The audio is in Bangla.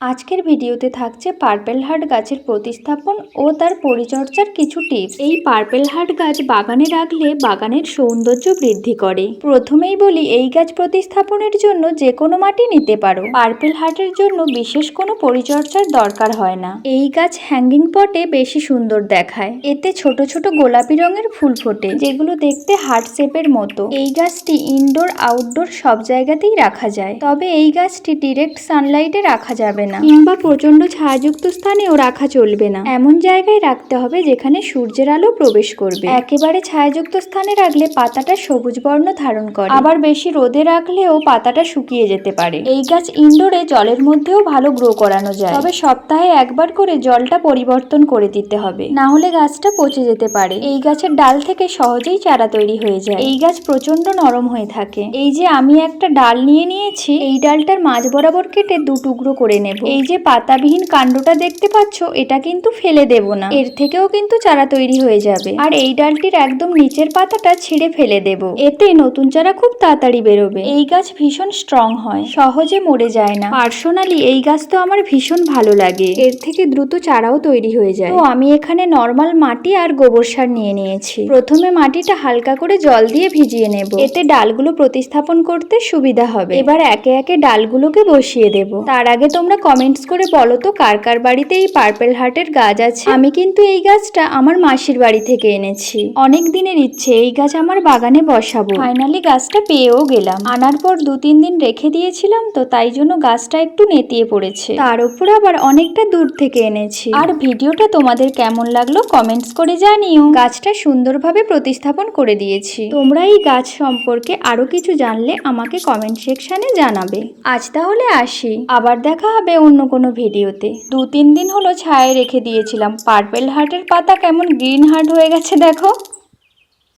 আজকের ভিডিওতে থাকছে পার্পেল হার্ট গাছের প্রতিস্থাপন ও তার পরিচর্যার কিছু টিপস। এই পার্পেল হার্ট গাছ বাগানে রাখলে বাগানের সৌন্দর্য বৃদ্ধি করে। প্রথমেই বলি, এই গাছ প্রতিস্থাপনের জন্য যে কোনো মাটি নিতে পারো। পার্পেল হার্টের জন্য বিশেষ কোনো পরিচর্যার দরকার হয় না। এই গাছ হ্যাঙ্গিং পটে বেশি সুন্দর দেখায়। এতে ছোট ছোট গোলাপি রঙের ফুল ফোটে, যেগুলো দেখতে হার্ট শেপের মতো। এই গাছটি ইনডোর আউটডোর সব জায়গাতেই রাখা যায়, তবে এই গাছটি ডিরেক্ট সানলাইটে রাখা যাবে না, কিংবা প্রচন্ড ছায়াযুক্ত স্থানেও রাখা চলবে না। এমন জায়গায় রাখতে হবে যেখানে সূর্যের আলো প্রবেশ করবে। একেবারে ছায়াযুক্ত স্থানে রাখলে পাতাটা সবুজ বর্ণ ধারণ করে, আবার বেশি রোদে রাখলেও পাতাটা শুকিয়ে যেতে পারে। এই গাছ ইনডোরে জলের মধ্যেও ভালো গ্রো করানো যায়, তবে সপ্তাহে একবার করে জলটা পরিবর্তন করে দিতে হবে, না হলে গাছটা পচে যেতে পারে। এই গাছের ডাল থেকে সহজেই চারা তৈরি হয়ে যায়। এই গাছ প্রচন্ড নরম হয়ে থাকে। এই যে আমি একটা ডাল নিয়ে নিয়েছি, এই ডালটার মাঝ বরাবর কেটে দু টুকরো করে নেব। এই যে পাতাবিহীন কাণ্ডটা দেখতে পাচ্ছ, এটা কিন্তু ফেলে দেব না, এর থেকেও কিন্তু চারা তৈরি হয়ে যাবে। আর এই ডালটির একদম নিচের পাতাটা ছিঁড়ে ফেলে দেব, এতে নতুন চারা খুব তাড়াতাড়ি বেরোবে। এই গাছ ভীষণ স্ট্রং হয়, সহজে মরে যায় না। পার্সোনালি এই গাছ তো আমার ভীষণ ভালো লাগে, এর থেকে দ্রুত চারাও তৈরি হয়ে যায়। তো আমি এখানে নর্মাল মাটি আর গোবর সার নিয়ে নিয়েছি। প্রথমে মাটিটা হালকা করে জল দিয়ে ভিজিয়ে নেব, এতে ডালগুলো প্রতিস্থাপন করতে সুবিধা হবে। এবার একে একে ডালগুলোকে বসিয়ে দেব। তার আগে তোমরা কমেন্টস করে বলো তো কার কার বাড়িতে এই পার্পেল হার্টের গাছ আছে। আমি কিন্তু এই গাছটা আমার মাসির বাড়ি থেকে এনেছি। অনেক দিনের ইচ্ছে এই গাছ আমার বাগানে বসাবো, ফাইনালি গাছটা পেয়েও গেলাম। আনার পর 2-3 দিন রেখে দিয়েছিলাম, তো তাই জন্য গাছটা একটু নেতিয়ে পড়েছে। তার উপর আবার অনেকটা দূর থেকে এনেছি। আর ভিডিওটা তোমাদের কেমন লাগলো কমেন্টস করে জানিও। গাছটা সুন্দরভাবে প্রতিস্থাপন করে দিয়েছি। তোমরা এই গাছ সম্পর্কে আরো কিছু জানলে আমাকে কমেন্ট সেকশনে জানাবে। আজ তাহলে আসি, আবার দেখা হবে অন্য কোনো ভিডিওতে। 2-3 দিন হলো ছায়ায় রেখে দিয়েছিলাম, পার্পেল হার্টের পাতা কেমন গ্রিন হার্ট হয়ে গেছে দেখো।